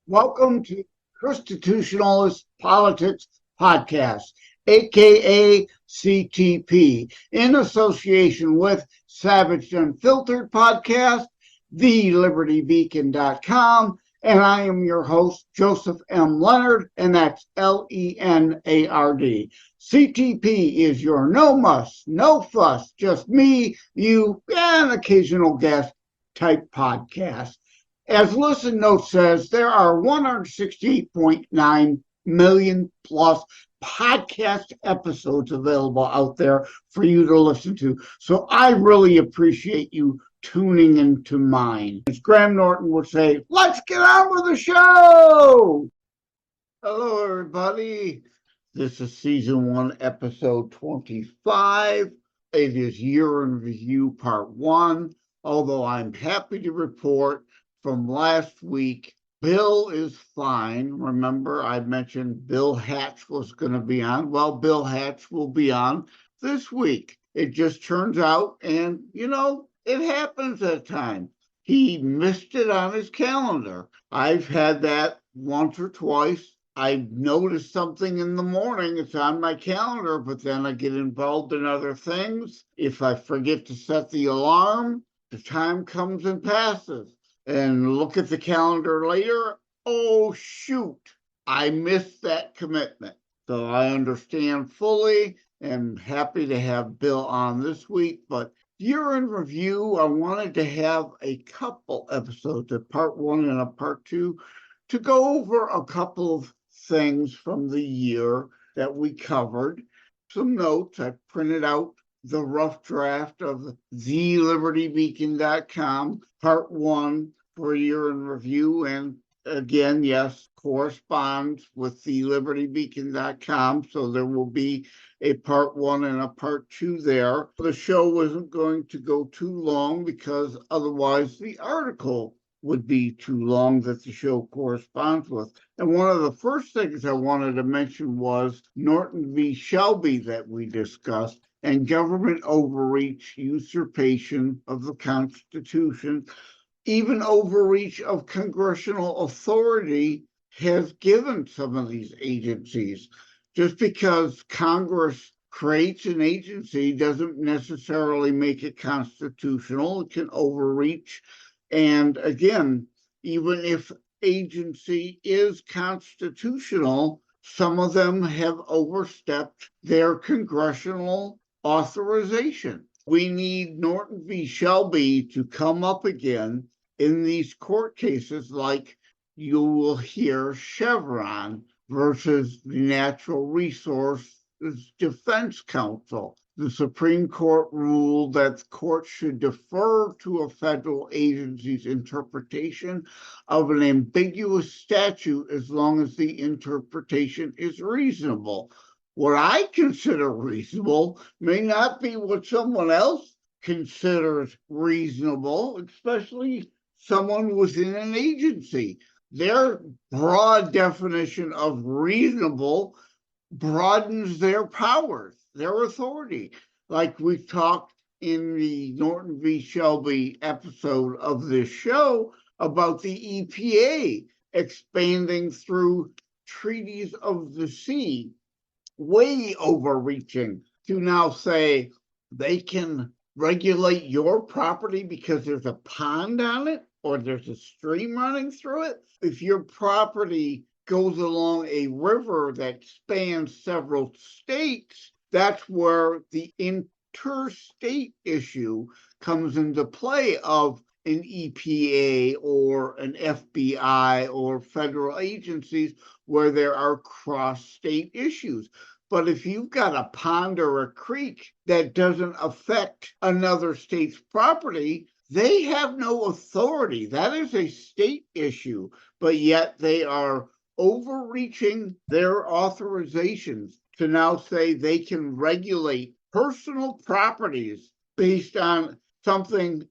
Welcome to ChristiTutionalist Politics Podcast, aka CTP, in association with Savage Unfiltered Podcast, thelibertybeacon.com, and I am your host, Joseph M. Leonard, and that's Lenard. CTP is your no muss, no fuss, just me, you, and occasional guest type podcast. As Listen Note says, there are 168.9 million plus podcast episodes available out there for you to listen to. So I really appreciate you tuning into mine. As Graham Norton would say, let's get on with the show! Hello, everybody. This is Season 1, Episode 25. It is Year in Review Part 1, although I'm happy to report from last week, Bill is fine. Remember, I mentioned Bill Hatch was going to be on. Well, Bill Hatch will be on this week. It just turns out, and it happens at times. He missed it on his calendar. I've had that once or twice. I noticed something in the morning, it's on my calendar, but then I get involved in other things. If I forget to set the alarm, the time comes and passes. And look at the calendar later, oh shoot, I missed that commitment. So I understand fully and happy to have Bill on this week. But Year in Review, I wanted to have a couple episodes, a part 1 and a part 2, to go over a couple of things from the year that we covered. Some notes, I printed out the rough draft of thelibertybeacon.com, part 1 for Year in Review, and again, yes, corresponds with thelibertybeacon.com, so there will be a part 1 and a part 2 there. The show wasn't going to go too long because otherwise the article would be too long that the show corresponds with. And one of the first things I wanted to mention was Norton v. Shelby that we discussed, and government overreach, usurpation of the Constitution, even overreach of congressional authority has given some of these agencies. Just because Congress creates an agency doesn't necessarily make it constitutional. It can overreach. And again, even if agency is constitutional, some of them have overstepped their congressional authorization. We need Norton v. Shelby to come up again in these court cases, like you will hear Chevron versus the Natural Resources Defense Council. The Supreme Court ruled that the court should defer to a federal agency's interpretation of an ambiguous statute as long as the interpretation is reasonable. What I consider reasonable may not be what someone else considers reasonable, especially someone within an agency. Their broad definition of reasonable broadens their powers, their authority. Like we talked in the Norton v. Shelby episode of this show about the EPA expanding through treaties of the sea, way overreaching to now say they can regulate your property because there's a pond on it or there's a stream running through it. If your property goes along a river that spans several states, that's where the interstate issue comes into play of an EPA or an FBI or federal agencies where there are cross-state issues. But if you've got a pond or a creek that doesn't affect another state's property, they have no authority. That is a state issue, but yet they are overreaching their authorizations to now say they can regulate personal properties based on something,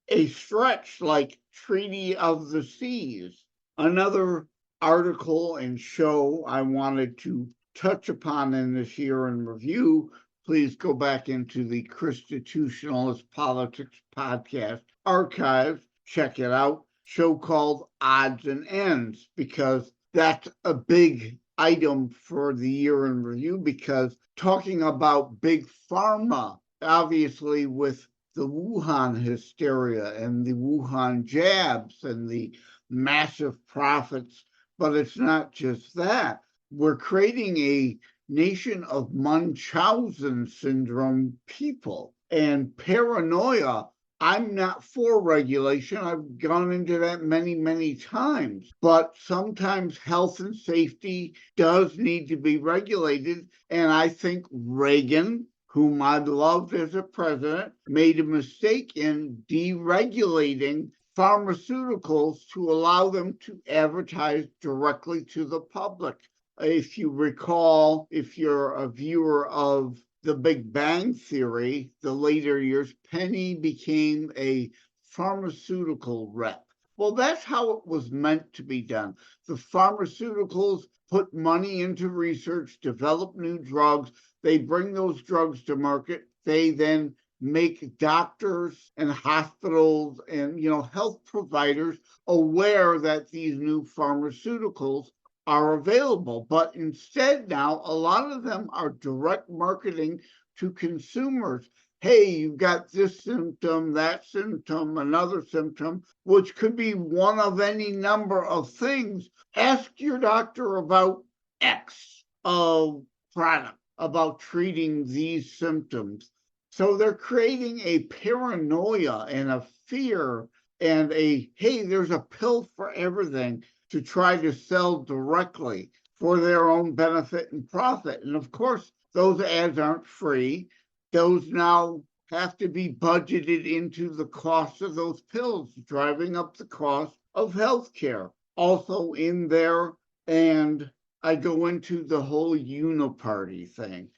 a stretch like Treaty of the Seas. Another article and show I wanted to touch upon in this Year in Review, please go back into the ChristiTutionalist Politics podcast archives, check it out. so-called odds and ends, because that's a big item for the year in review, because talking about big pharma, obviously with the Wuhan hysteria and the Wuhan jabs and the massive profits, but it's not just that. We're creating a nation of Munchausen syndrome people and paranoia. I'm not for regulation. I've gone into that many, many times. But sometimes health and safety does need to be regulated. And I think Reagan, whom I loved as a president, made a mistake in deregulating pharmaceuticals to allow them to advertise directly to the public. If you recall, if you're a viewer of The Big Bang Theory, the later years, Penny became a pharmaceutical rep. Well, that's how it was meant to be done. The pharmaceuticals put money into research, develop new drugs. They bring those drugs to market. They then make doctors and hospitals and health providers aware that these new pharmaceuticals are available. But instead now, a lot of them are direct marketing to consumers. Hey, you've got this symptom, that symptom, another symptom, which could be one of any number of things. Ask your doctor about X of product, about treating these symptoms. So they're creating a paranoia and a fear and hey, there's a pill for everything, to try to sell directly for their own benefit and profit. And of course, those ads aren't free. Those now have to be budgeted into the cost of those pills, driving up the cost of healthcare. Also in there, and I go into the whole uniparty thing.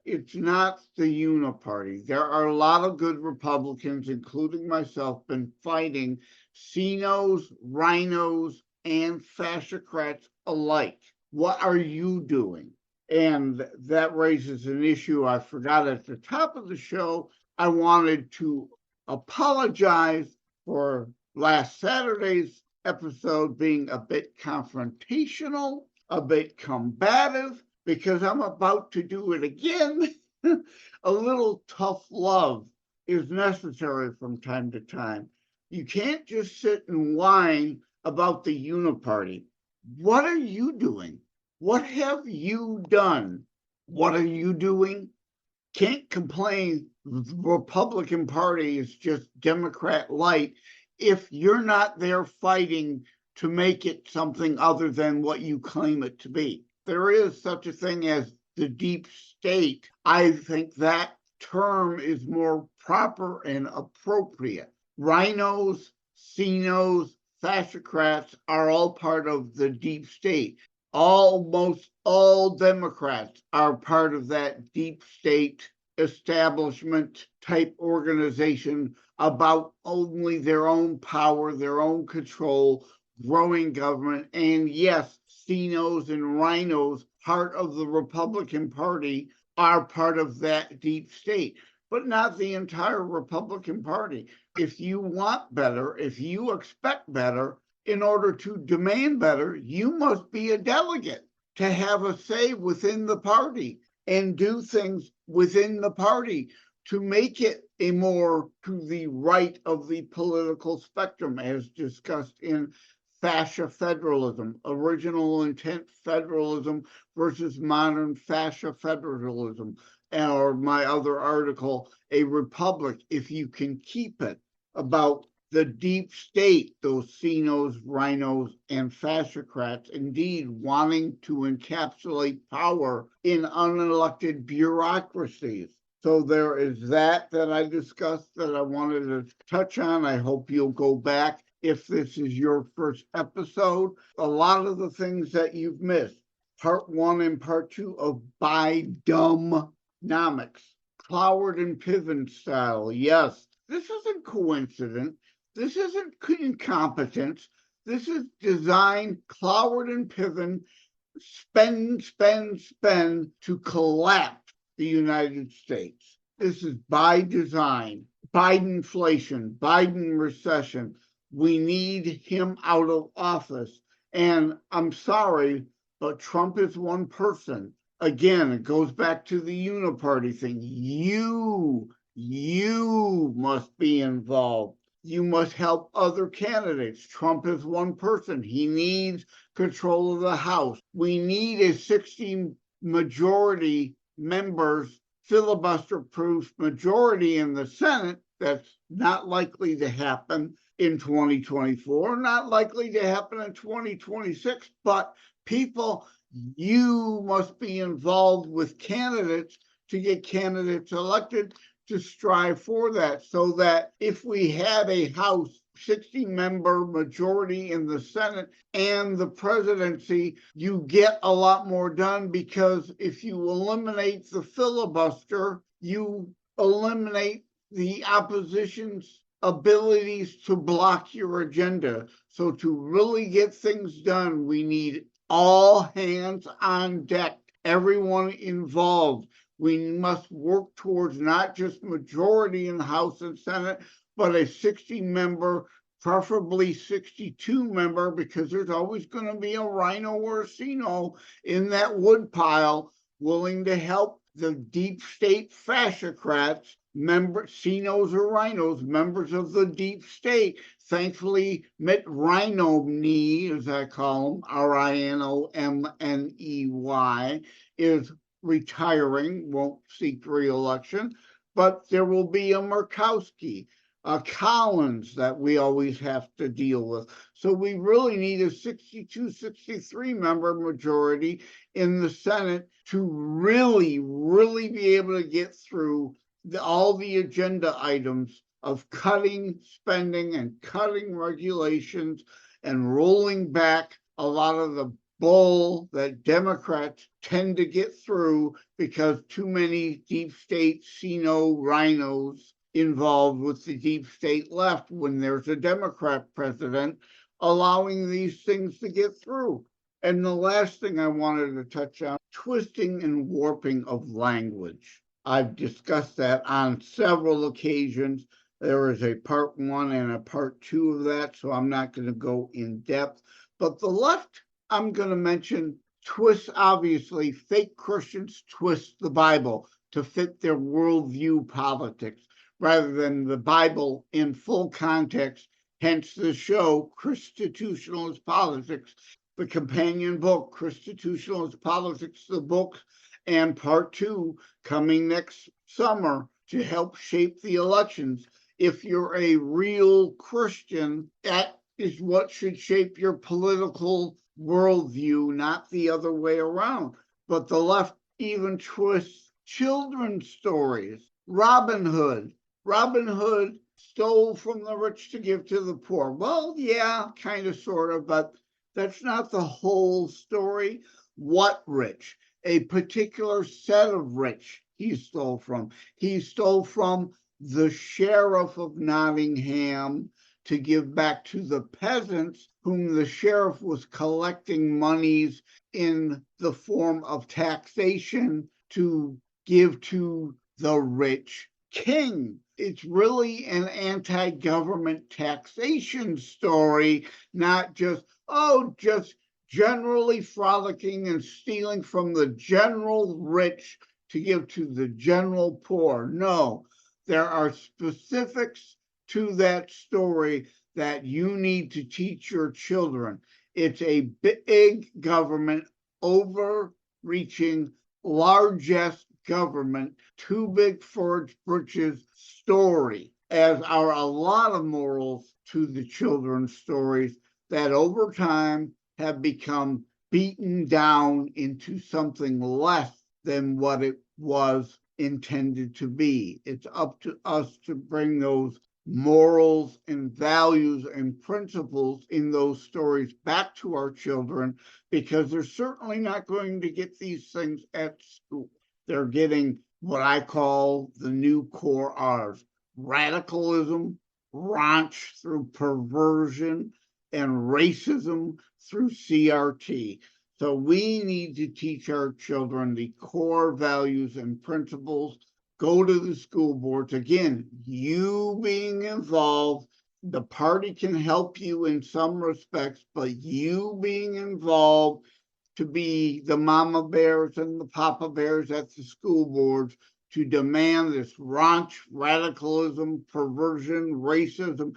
It's not the uniparty. There are a lot of good Republicans, including myself, been fighting CINOs, rhinos, and fascocrats alike. What are you doing? And that raises an issue I forgot at the top of the show. I wanted to apologize for last Saturday's episode being a bit confrontational, a bit combative, because I'm about to do it again. A little tough love is necessary from time to time. You can't just sit and whine about the uniparty. What are you doing? What have you done? What are you doing? Can't complain the Republican Party is just Democrat light if you're not there fighting to make it something other than what you claim it to be. There is such a thing as the deep state. I think that term is more proper and appropriate. Rhinos, CINOs, fascocrats are all part of the deep state. Almost all Democrats are part of that deep state establishment type organization about only their own power, their own control, growing government. And yes, CINOs and rhinos, part of the Republican Party, are part of that deep state, but not the entire Republican Party. If you want better, if you expect better, in order to demand better, you must be a delegate to have a say within the party and do things within the party to make it a more to the right of the political spectrum, as discussed in fascia federalism, original intent federalism versus modern fascia federalism, or my other article, A Republic, If You Can Keep It, about the deep state, those CINOs, rhinos, and fascocrats, indeed wanting to encapsulate power in unelected bureaucracies. So there is that I discussed that I wanted to touch on. I hope you'll go back if this is your first episode. A lot of the things that you've missed, part 1 and part 2 of BiDUMB Cloward and Piven style. Yes, this isn't coincidence. This isn't incompetence. This is design, Cloward and Piven, spend to collapse the United States. This is by design. Bidenflation, Biden recession, We need him out of office. And I'm sorry, but Trump is one person. Again, it goes back to the uniparty thing. You must be involved. You must help other candidates. Trump is one person. He needs control of the House. We need a 60 majority members filibuster-proof majority in the Senate. That's not likely to happen in 2024, not likely to happen in 2026, but people, you must be involved with candidates to get candidates elected, to strive for that, so that if we have a House 60-member majority in the Senate and the presidency, you get a lot more done, because if you eliminate the filibuster, you eliminate the opposition's abilities to block your agenda. So to really get things done, we need all hands on deck, everyone involved. We must work towards not just majority in the House and Senate, but a 60-member, preferably 62-member, because there's always going to be a rhino or a Sino in that woodpile willing to help the deep state fascocrats, Sinos or rhinos, members of the deep state. Thankfully, Mitt Romney, as I call him, Rinomney, is retiring, won't seek re-election, but there will be a Murkowski, a Collins that we always have to deal with. So we really need a 62, 63 member majority in the Senate to really, really be able to get through all the agenda items of cutting spending and cutting regulations and rolling back a lot of the bull that Democrats tend to get through, because too many deep state Sino rhinos involved with the deep state left when there's a Democrat president allowing these things to get through. And the last thing I wanted to touch on, twisting and warping of language. I've discussed that on several occasions. There is a part 1 and a part 2 of that, so I'm not going to go in depth. But the left, I'm going to mention, twists, obviously, fake Christians twist the Bible to fit their worldview politics rather than the Bible in full context. Hence the show, ChristiTutionalist Politics, the companion book, ChristiTutionalist Politics, the book, and part 2 coming next summer to help shape the elections. If you're a real Christian, that is what should shape your political worldview, not the other way around. But the left even twists children's stories. Robin Hood stole from the rich to give to the poor. Well, yeah, kind of, sort of, but that's not the whole story. What rich? A particular set of rich he stole from. He stole from the sheriff of Nottingham to give back to the peasants, whom the sheriff was collecting monies in the form of taxation to give to the rich king. It's really an anti-government taxation story, not just generally frolicking and stealing from the general rich to give to the general poor. No, there are specifics to that story that you need to teach your children. It's a big government, overreaching, largesse government, too big for its britches story, as are a lot of morals to the children's stories that over time have become beaten down into something less than what it was intended to be. It's up to us to bring those morals and values and principles in those stories back to our children, because they're certainly not going to get these things at school. They're getting what I call the new core R's: radicalism, raunch through perversion, and racism through CRT. So we need to teach our children the core values and principles. Go to the school boards. Again, you being involved, The party can help you in some respects, but you being involved to be the mama bears and the papa bears at the school boards to demand this raunch, radicalism, perversion, racism,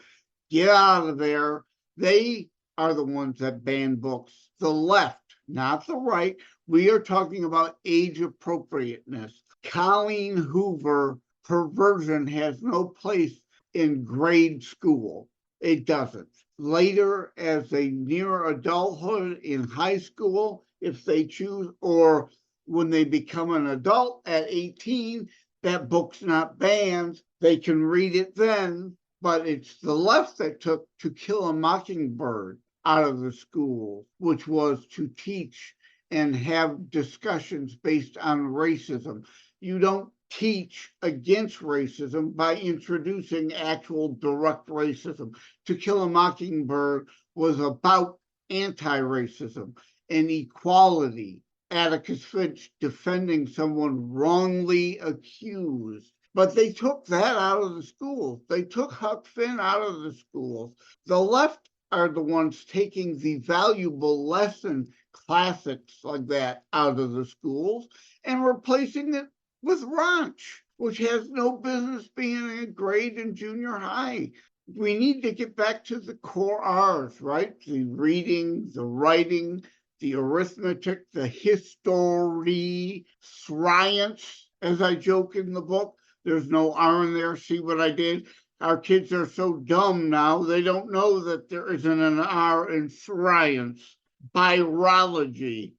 get out of there. They are the ones that ban books. The left, not the right. We are talking about age appropriateness. Colleen Hoover, perversion has no place in grade school. It doesn't. Later, as they near adulthood in high school, if they choose, or when they become an adult at 18, that book's not banned. They can read it then, but it's the left that took To Kill a Mockingbird out of the school, which was to teach and have discussions based on racism. You don't teach against racism by introducing actual direct racism. To Kill a Mockingbird was about anti-racism and equality. Atticus Finch defending someone wrongly accused. But they took that out of the schools. They took Huck Finn out of the schools. The left are the ones taking the valuable lesson classics like that out of the schools and replacing it with raunch, which has no business being a grade in junior high. We need to get back to the core R's, right? The reading, the writing, the arithmetic, the history, science, as I joke in the book. There's no R in there. See what I did? Our kids are so dumb now, they don't know that there isn't an R in science, virology,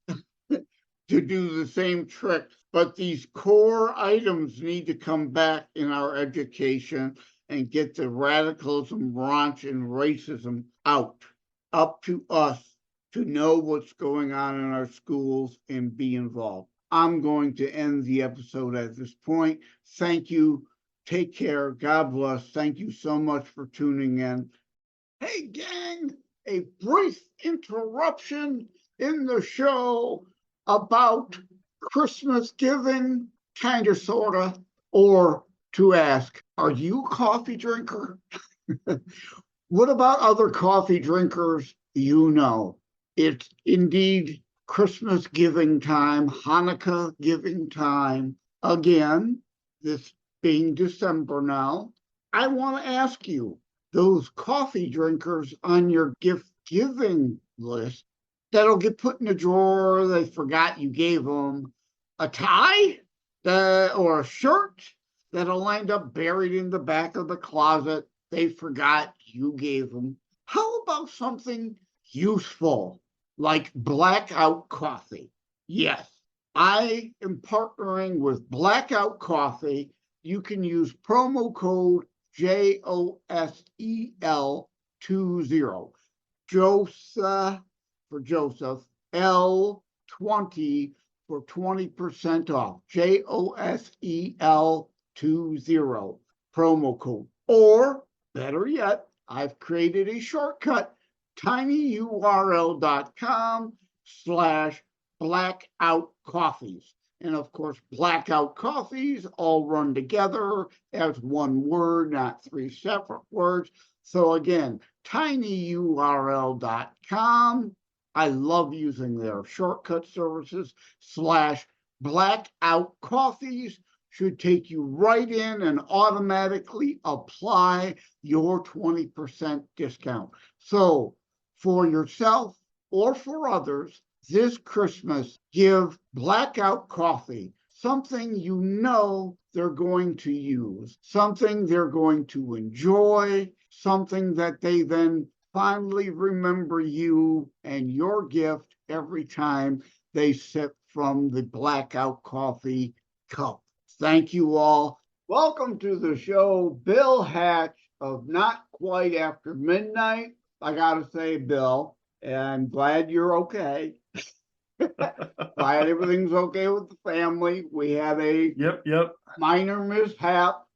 to do the same trick. But these core items need to come back in our education and get the radicalism, raunch, and racism out. Up to us to know what's going on in our schools and be involved. I'm going to end the episode at this point. Thank you. Take care. God bless. Thank you so much for tuning in. Hey, gang, a brief interruption in the show about Christmas giving, kind of, sort of, or to ask, are you a coffee drinker? What about other coffee drinkers you know? It's indeed Christmas giving time, Hanukkah giving time. Again, this being December now, I want to ask you, those coffee drinkers on your gift giving list that'll get put in a drawer, they forgot you gave them a tie or a shirt that'll end up buried in the back of the closet, they forgot you gave them. How about something useful like Blackout Coffee? Yes, I am partnering with Blackout Coffee. You can use promo code JOSEL20, Joseph for Joseph, L20 for 20% off, JOSEL20 promo code. Or better yet, I've created a shortcut, tinyurl.com/blackoutcoffees. And of course, Blackout Coffees all run together as one word, not three separate words. So again, tinyurl.com. I love using their shortcut services /Blackout Coffees. Should take you right in and automatically apply your 20% discount. So for yourself or for others, this Christmas, give Blackout Coffee something you know they're going to use, something they're going to enjoy, something that they then fondly remember you and your gift every time they sip from the Blackout Coffee cup. Thank you all. Welcome to the show, Bill Hatch of Not Quite After Midnight. I gotta say, Bill, and glad you're okay. Glad everything's okay with the family. We had a minor mishap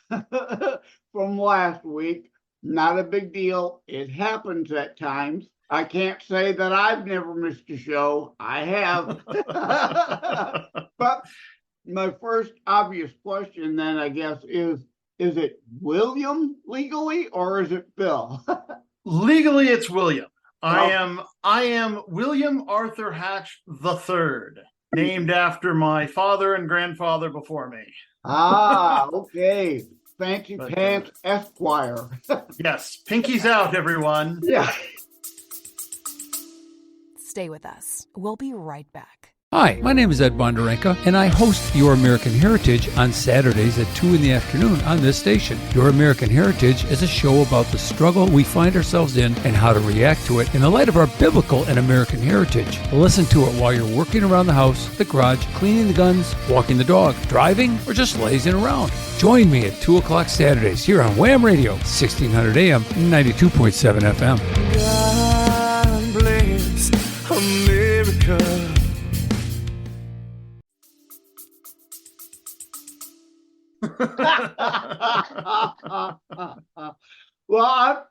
from last week. Not a big deal. It happens at times. I can't say that I've never missed a show. I have. But my first obvious question then, I guess, is Is it William legally or is it Bill? Legally, it's William. Oh. I am William Arthur Hatch III, named after my father and grandfather before me. Ah, okay. Fancy But Pants Esquire. yes, pinkies out, everyone. Yeah. Stay with us. We'll be right back. Hi, my name is Ed Bondarenka, and I host Your American Heritage on Saturdays at 2 in the afternoon on this station. Your American Heritage is a show about the struggle we find ourselves in and how to react to it in the light of our biblical and American heritage. Listen to it while you're working around the house, the garage, cleaning the guns, walking the dog, driving, or just lazing around. Join me at 2 o'clock Saturdays here on Wham Radio, 1600 AM, 92.7 FM. God bless America. Well,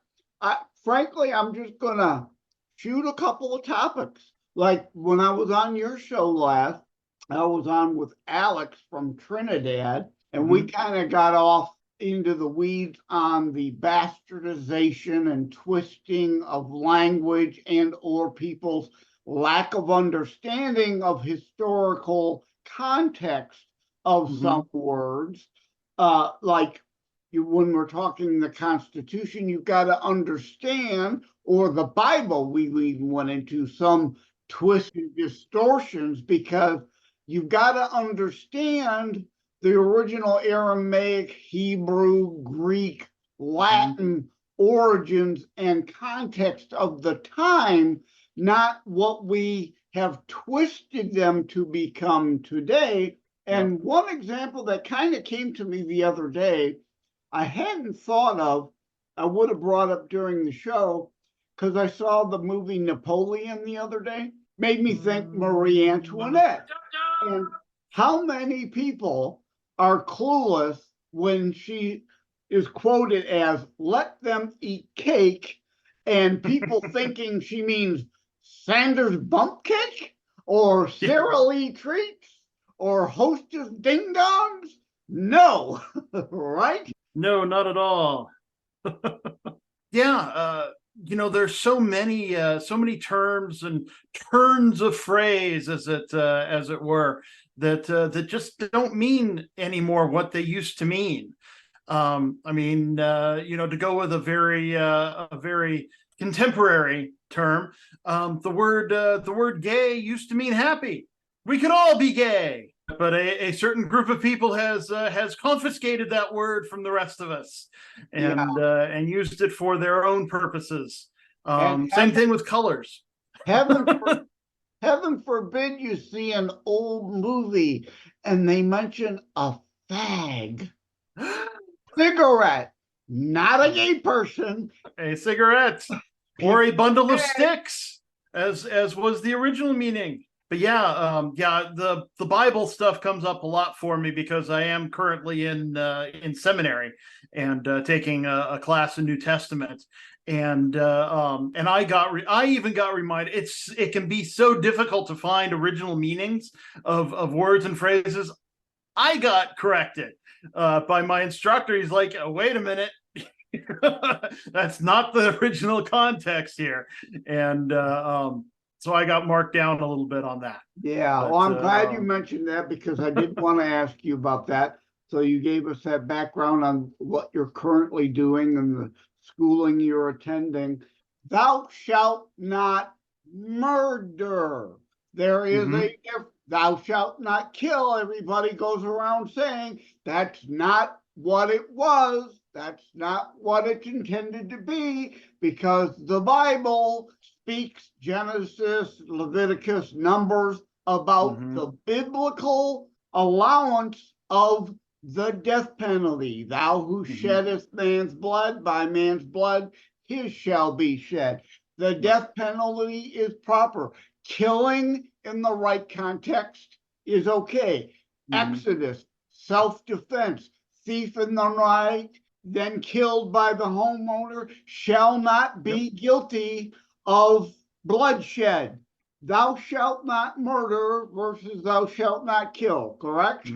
frankly, I'm just gonna shoot a couple of topics. Like when I was on your show last, I was on with Alex from Trinidad, and we kind of got off into the weeds on the bastardization and twisting of language and or people's lack of understanding of historical context of some words. Like when we're talking the Constitution, you've got to understand, or the Bible, we even went into some twisted distortions because you've got to understand the original Aramaic, Hebrew, Greek, Latin origins and context of the time, not what we have twisted them to become today. And one example that kind of came to me the other day, I hadn't thought of, I would have brought up during the show, because I saw the movie Napoleon the other day, made me think Marie Antoinette. And how many people are clueless when she is quoted as, let them eat cake, and people thinking she means Sanders bump cake or Sara Lee treats? Or hostess ding dongs? No, right? No, not at all. There's so many terms and turns of phrase, as it were, that just don't mean anymore what they used to mean. To go with a very contemporary term, the word gay used to mean happy. We could all be gay, but a certain group of people has confiscated that word from the rest of us and used it for their own purposes. Same thing with colors. Heaven forbid you see an old movie and they mention a fag. Cigarette, not a gay person. A cigarette or a bundle of sticks, as was the original meaning. But the Bible stuff comes up a lot for me because I am currently in seminary and taking a class in New Testament, and I even got reminded it can be so difficult to find original meanings of words and phrases. I got corrected by my instructor. He's like, wait a minute. That's not the original context here, and so I got marked down a little bit on that. Yeah, well, I'm glad you mentioned that because I did want to ask you about that. So you gave us that background on what you're currently doing and the schooling you're attending. Thou shalt not murder. There is thou shalt not kill. Everybody goes around saying that's not what it was. That's not what it's intended to be, because the Bible speaks, Genesis, Leviticus, Numbers, about the biblical allowance of the death penalty. Thou who sheddest man's blood, by man's blood his shall be shed. The death penalty is proper. Killing in the right context is okay. Exodus, self-defense, thief in the night, then killed by the homeowner, shall not be guilty of bloodshed. Thou shalt not murder versus thou shalt not kill, correct?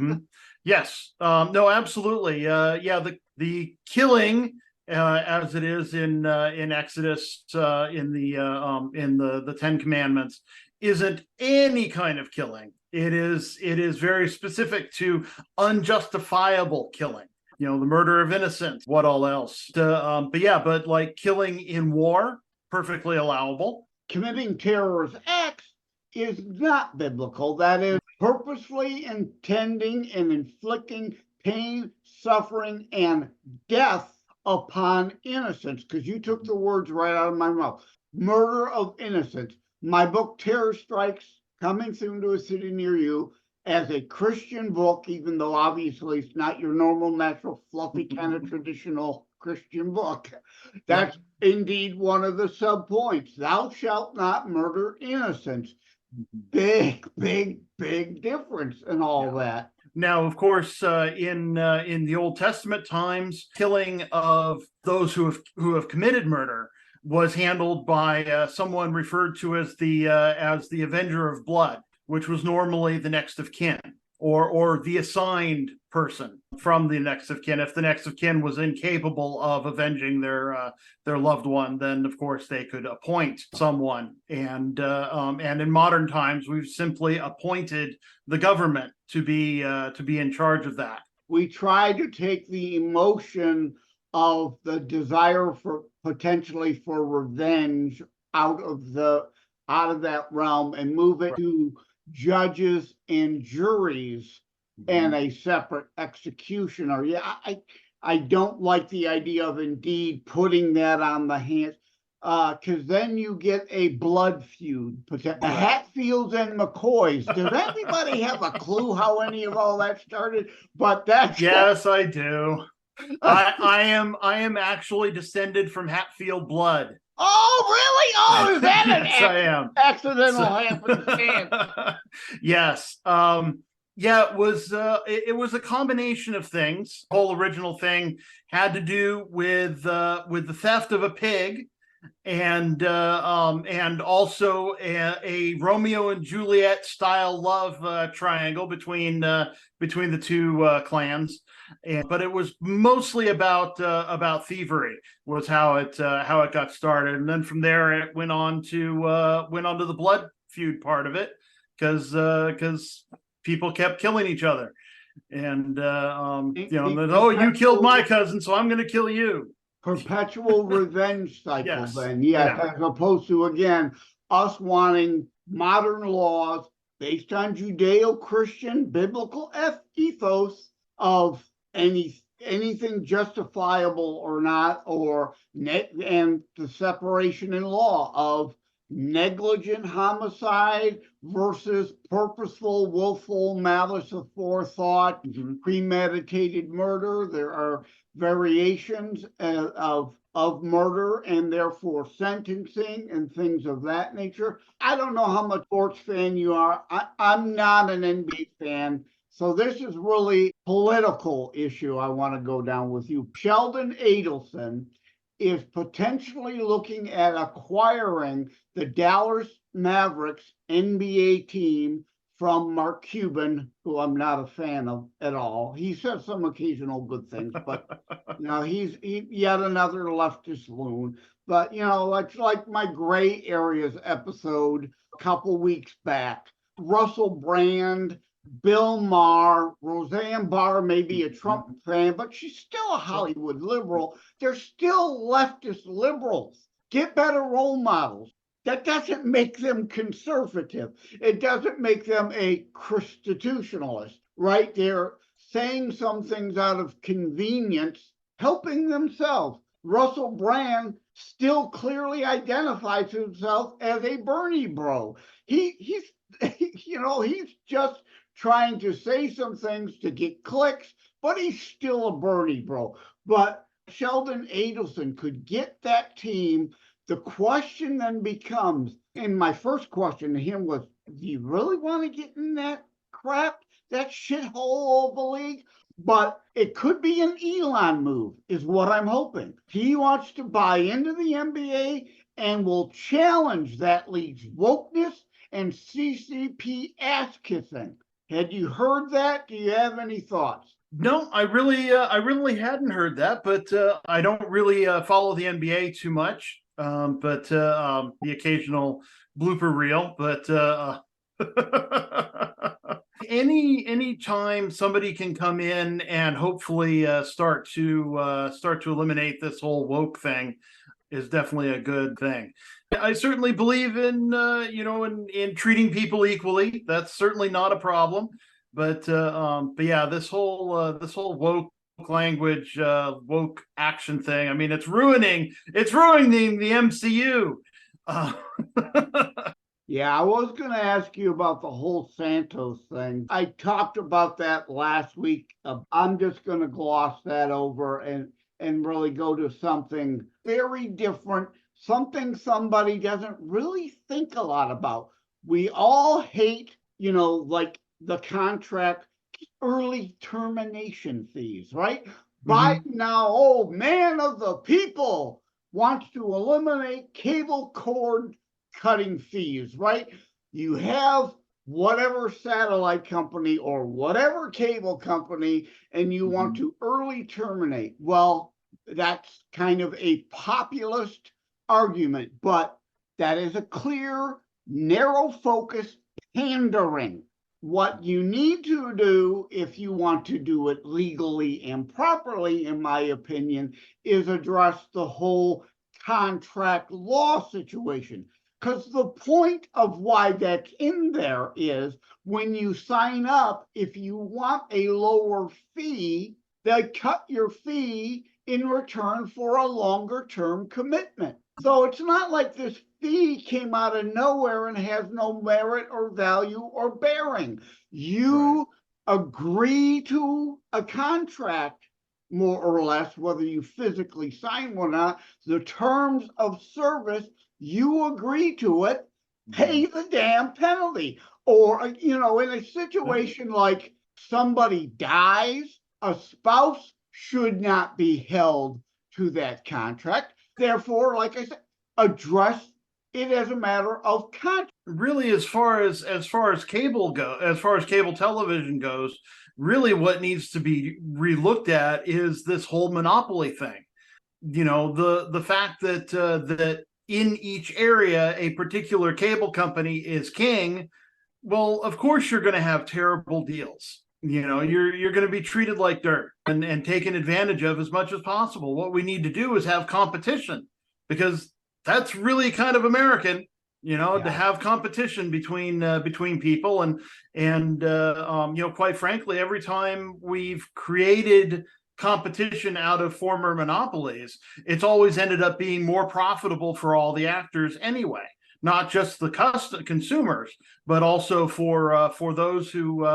Yes. No, absolutely. The The killing, as it is in Exodus, in the Ten Commandments, isn't any kind of killing. It is very specific to unjustifiable killing. The murder of innocents. What all else? But like killing in war, perfectly allowable. Committing terrorist acts is not biblical. That is purposefully intending and inflicting pain, suffering, and death upon innocents, because you took the words right out of my mouth. Murder of innocents. My book, Terror Strikes, coming soon to a city near you, as a Christian book, even though obviously it's not your normal, natural, fluffy, kind of traditional Christian book. That's indeed one of the subpoints. Thou shalt not murder innocents. Big difference in all that. Now, of course, in the Old Testament times, killing of those who have committed murder was handled by someone referred to as the avenger of blood, which was normally the next of kin, or the assigned person from the next of kin. If the next of kin was incapable of avenging their loved one, then of course they could appoint someone. And in modern times, we've simply appointed the government to be in charge of that. We try to take the emotion of the desire for potentially for revenge out of that realm and move it to judges and juries and a separate executioner. Yeah, I don't like the idea of indeed putting that on the hands, because then you get a blood feud. The Hatfields and McCoys. Does anybody have a clue how any of all that started? But that's yes, I do. I am actually descended from Hatfield blood. Oh, really? Oh, is that yes, I am. Accidental happenstance? Yes. It was a combination of things. The whole original thing had to do with the theft of a pig, and also a Romeo and Juliet style love triangle between the two clans. But it was mostly about thievery was how it got started, and then from there it went on to the blood feud part of it, because people kept killing each other, and you killed my cousin, so I'm going to kill you. Perpetual revenge cycle. Yes. Then as opposed to, again, us wanting modern laws based on Judeo-Christian biblical ethos of anything justifiable or not, and the separation in law of negligent homicide versus purposeful, willful, malice of forethought, premeditated murder. There are variations of murder and therefore sentencing and things of that nature. I don't know how much sports fan you are. I'm not an NBA fan. So this is really a political issue I want to go down with you. Sheldon Adelson is potentially looking at acquiring the Dallas Mavericks NBA team from Mark Cuban, who I'm not a fan of at all. He says some occasional good things, but he's yet another leftist loon. But it's like my gray areas episode a couple weeks back. Russell Brand, Bill Maher, Roseanne Barr may be a Trump fan, but she's still a Hollywood liberal. They're still leftist liberals. Get better role models. That doesn't make them conservative. It doesn't make them a ChristiTutionalist, right? They're saying some things out of convenience, helping themselves. Russell Brand still clearly identifies himself as a Bernie bro. He's just trying to say some things to get clicks, but he's still a Bernie bro. But Sheldon Adelson could get that team. The question then becomes, and my first question to him was, do you really want to get in that crap, that shithole of a league? But it could be an Elon move, is what I'm hoping. He wants to buy into the NBA and will challenge that league's wokeness and CCP ass kissing. Had you heard that? Do you have any thoughts? No, I really hadn't heard that, but I don't really follow the NBA too much. But the occasional blooper reel. But any time somebody can come in and hopefully start to eliminate this whole woke thing is definitely a good thing. I certainly believe in in treating people equally. That's certainly not a problem. But yeah, this whole woke language, woke action thing. I mean, it's ruining the MCU. Yeah, I was going to ask you about the whole Santos thing. I talked about that last week. I'm just going to gloss that over and really go to something very different, something somebody doesn't really think a lot about. We all hate, like the contract early termination fees, right? Biden now, oh, man of the people, wants to eliminate cable cord cutting fees, right? You have whatever satellite company or whatever cable company, and you want to early terminate. Well, that's kind of a populist argument, but that is a clear, narrow focus pandering. What you need to do, if you want to do it legally and properly, in my opinion, is address the whole contract law situation. Because the point of why that's in there is when you sign up, if you want a lower fee, they cut your fee in return for a longer term commitment. So it's not like this fee came out of nowhere and has no merit or value or bearing. You agree to a contract, more or less, whether you physically sign one or not, the terms of service, you agree to it, pay the damn penalty. Or, in a situation like somebody dies, a spouse should not be held to that contract. Therefore, like I said, address it as a matter of contract. Really, as far as cable television goes, really what needs to be relooked at is this whole monopoly thing. The fact that in each area a particular cable company is king. Well, of course you're going to have terrible deals. You're going to be treated like dirt and taken advantage of as much as possible. What we need to do is have competition, because that's really kind of American, to have competition between people. And quite frankly, every time we've created competition out of former monopolies, it's always ended up being more profitable for all the actors anyway, not just the consumers, but also for those who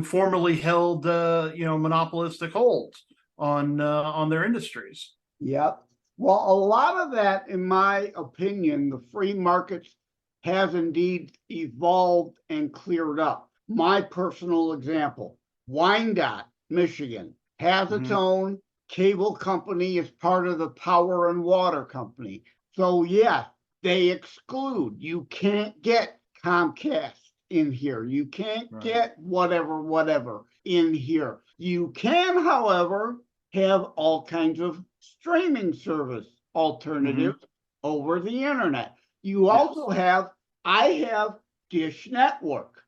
formerly held monopolistic holds on their industries. Yep. Well, a lot of that, in my opinion, the free markets has indeed evolved and cleared up. My personal example, Wyandotte, Michigan, has its own cable company as part of the power and water company. So yeah, they exclude. You can't get Comcast in here. You can't get whatever in here. You can, however, have all kinds of streaming service alternatives over the internet. You also have, I have Dish Network.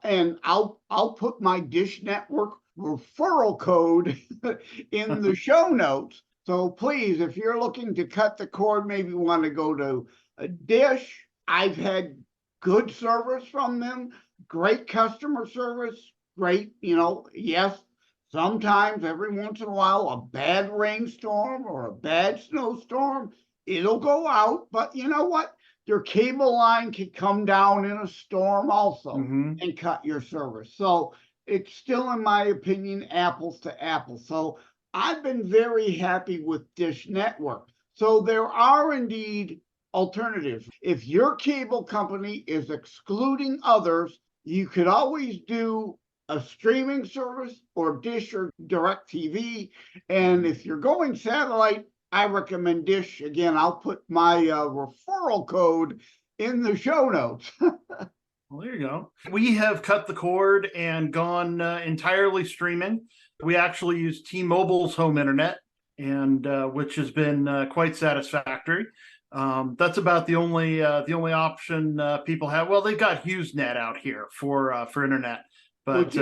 And I'll put my Dish Network referral code in the show notes. So please, if you're looking to cut the cord, maybe want to go to a Dish. I've had good service from them, great customer service, great, yes, sometimes every once in a while, a bad rainstorm or a bad snowstorm, it'll go out, but you know what? Your cable line can come down in a storm also and cut your service. So it's still, in my opinion, apples to apples. So I've been very happy with Dish Network. So there are indeed alternatives. If your cable company is excluding others, you could always do a streaming service or Dish or DirecTV. And if you're going satellite, I recommend Dish. Again, I'll put my referral code in the show notes. Well, there you We have cut the cord and gone entirely streaming. We actually use T-Mobile's home internet, and which has been quite satisfactory. That's about the only option people have. Well, they've got HughesNet out here for internet, but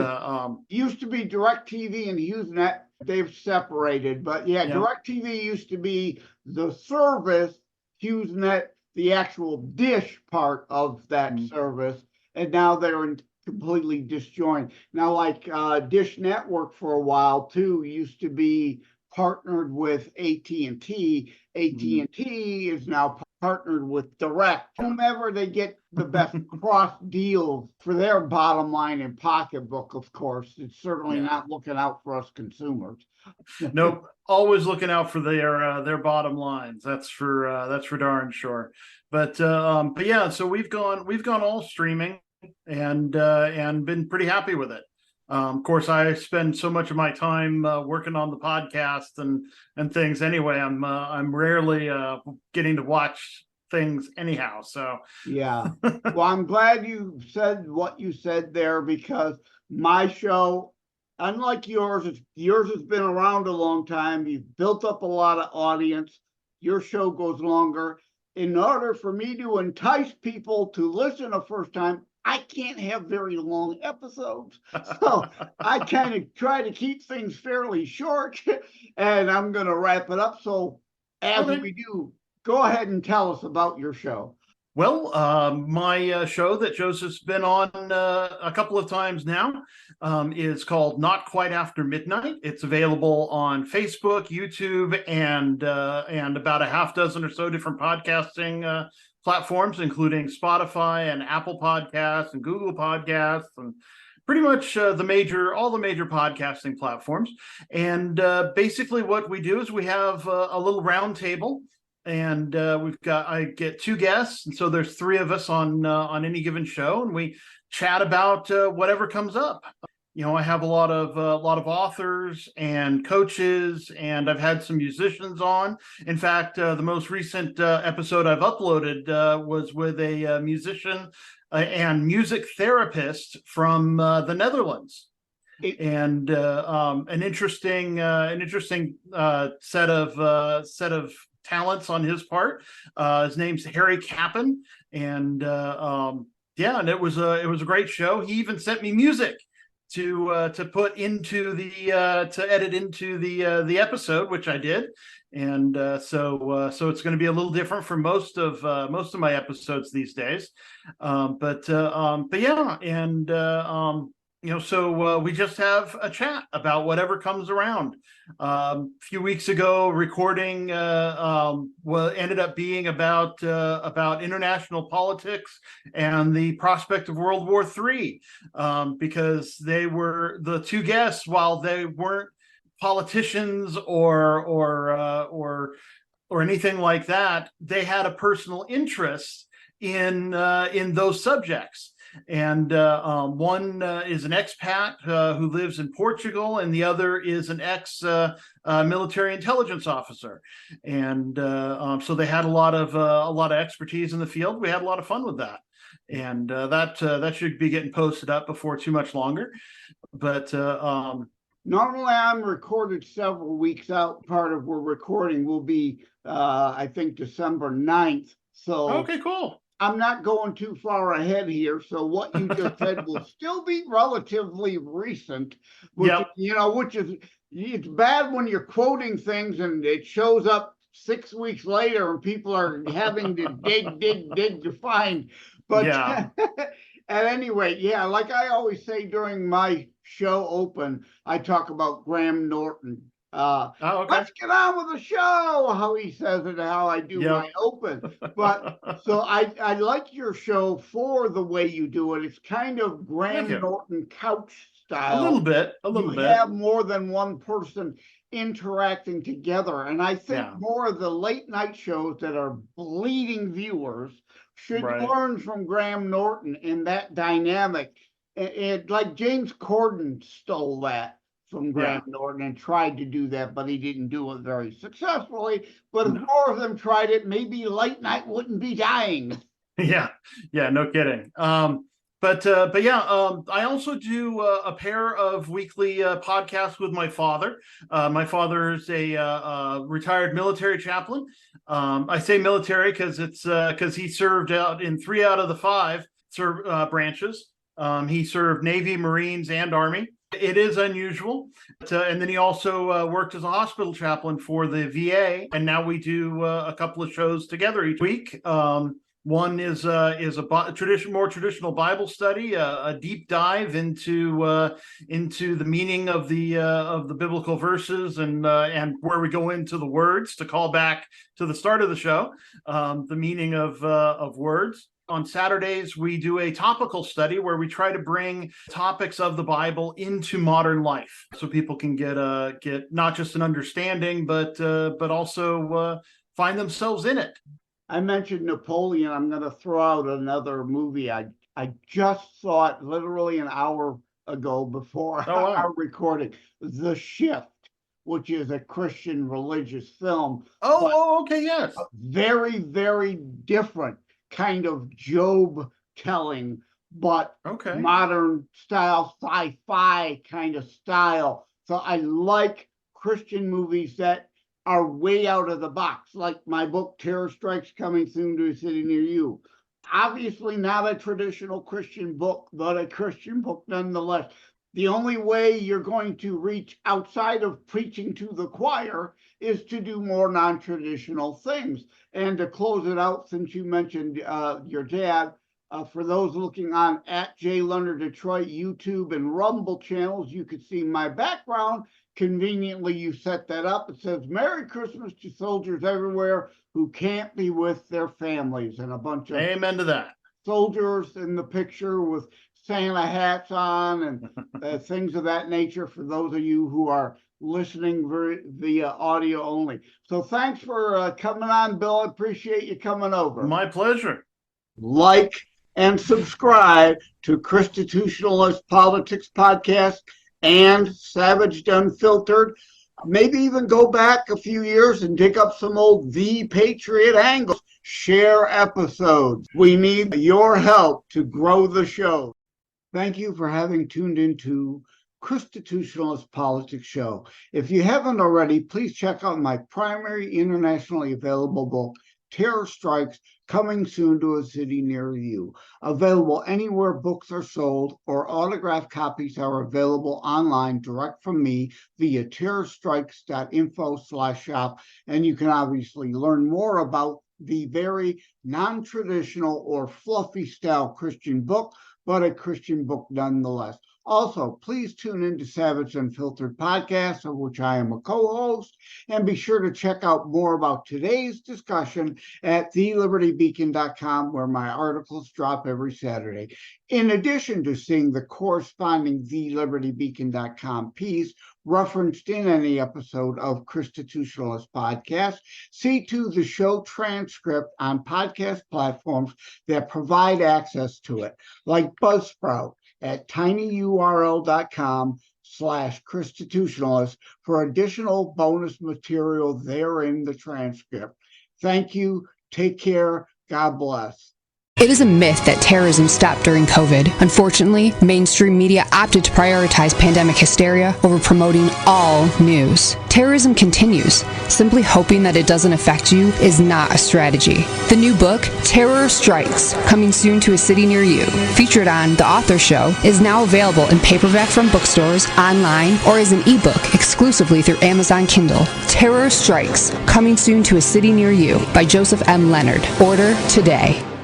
used to be DirecTV and HughesNet. They've separated, but DirecTV used to be the service, HughesNet the actual dish part of that service, and now they're completely disjointed. Now, like Dish Network for a while too used to be partnered with AT&T. AT&T is now partnered with Direct. Whomever they get the best cross deals for their bottom line and pocketbook, of course. It's certainly not looking out for us consumers. Nope, always looking out for their bottom lines. That's for darn sure. But yeah, so we've gone all streaming and been pretty happy with it. Of course, I spend so much of my time working on the podcast and things anyway. I'm rarely getting to watch things anyhow. So yeah, well, I'm glad you said what you said there, because my show, unlike yours has been around a long time. You've built up a lot of audience. Your show goes longer. In order for me to entice people to listen a first time, I can't have very long episodes. So I kind of try to keep things fairly short, and I'm going to wrap it up. So as we do, go ahead and tell us about your show. Well, my show that Joseph's been on a couple of times now is called Not Quite After Midnight. It's available on Facebook, YouTube, and about a half dozen or so different podcasting platforms, including Spotify and Apple Podcasts and Google Podcasts and pretty much all the major podcasting platforms. And basically what we do is we have a little round table. And I get two guests, and so there's three of us on any given show, and we chat about whatever comes up. I have a lot of authors and coaches, and I've had some musicians on. In fact, the most recent episode I've uploaded was with a musician and music therapist from the Netherlands. And an interesting set of talents on his part. His name's Harry Kappen, and and it was a great show. He even sent me music to put into to edit into the episode, which I did. And so it's going to be a little different from most of my episodes these days. But yeah, and so we just have a chat about whatever comes around. A few weeks ago, recording ended up being about international politics and the prospect of World War III, because they were the two guests, while they weren't politicians or anything like that, they had a personal interest in those subjects. And one is an expat who lives in Portugal, and the other is an ex-military intelligence officer. And so they had a lot of expertise in the field. We had a lot of fun with that, and that should be getting posted up before too much longer. But normally I'm recorded several weeks out. Part of we're recording will be I think December 9th. So okay, cool. I'm not going too far ahead here, so what you just said will still be relatively recent, which is it's bad when you're quoting things and it shows up 6 weeks later and people are having to dig to find. But at any rate, like I always say during my show open, I talk about Graham Norton. Let's get on with the show, how he says it, how I do my open. But so I like your show for the way you do it. It's kind of Graham Norton couch style. A little bit. You have more than one person interacting together. And I think more of the late night shows that are bleeding viewers should learn from Graham Norton in that dynamic. It like James Corden stole that from Graham Norton and tried to do that, but he didn't do it very successfully. But if more of them tried it, maybe late night wouldn't be dying. Yeah, no kidding. But yeah, I also do a pair of weekly podcasts with my father. My father is a retired military chaplain. I say military because he served out in 3 out of the 5 branches. He served Navy, Marines, and Army. It is unusual. And then he also worked as a hospital chaplain for the VA. And now we do a couple of shows together each week. One is a more traditional Bible study, a deep dive into the meaning of the biblical verses and where we go into the words to call back to the start of the show, the meaning of words. On Saturdays, we do a topical study where we try to bring topics of the Bible into modern life, so people can get not just an understanding, but also find themselves in it. I mentioned Napoleon. I'm going to throw out another movie. I just saw it literally an hour ago before our recording. The Shift, which is a Christian religious film. Okay, yes. Very, very different kind of Job telling, but modern style, sci-fi kind of style. So I like Christian movies that are way out of the box, like my book, Terror Strikes, coming soon to a city near you. Obviously not a traditional Christian book, but a Christian book nonetheless. The only way you're going to reach outside of preaching to the choir is to do more non-traditional things. And to close it out, since you mentioned your dad, for those looking on at J. Leonard Detroit YouTube and Rumble channels, you could see my background. Conveniently, you set that up. It says, "Merry Christmas to soldiers everywhere who can't be with their families," and a bunch of amen to that. Soldiers in the picture with Santa hats on and things of that nature for those of you who are listening via audio only. So thanks for coming on, Bill. I appreciate you coming over. My pleasure. Like and subscribe to ChristiTutionalist Politics podcast and Savage Unfiltered. Maybe even go back a few years and dig up some old The Patriot angles. Share episodes. We need your help to grow the show. Thank you for having tuned into ChristiTutionalist Politics Show. If you haven't already, please check out my primary internationally available book, Terror Strikes, coming soon to a city near you. Available anywhere books are sold, or autographed copies are available online direct from me via terrorstrikes.info/shop. And you can obviously learn more about the very non-traditional or fluffy style Christian book, but a Christian book nonetheless. Also, please tune in to Savage Unfiltered Podcast, of which I am a co-host, and be sure to check out more about today's discussion at thelibertybeacon.com, where my articles drop every Saturday. In addition to seeing the corresponding thelibertybeacon.com piece referenced in any episode of ChristiTutionalist Podcast, see to the show transcript on podcast platforms that provide access to it, like Buzzsprout, at tinyurl.com/ChristiTutionalist for additional bonus material there in the transcript. Thank you. Take care. God bless. It is a myth that terrorism stopped during COVID. Unfortunately, mainstream media opted to prioritize pandemic hysteria over promoting all news. Terrorism continues. Simply hoping that it doesn't affect you is not a strategy. The new book, Terror Strikes, coming soon to a city near you, featured on The Author Show, is now available in paperback from bookstores, online, or as an ebook exclusively through Amazon Kindle. Terror Strikes, coming soon to a city near you by Joseph M. Leonard. Order today.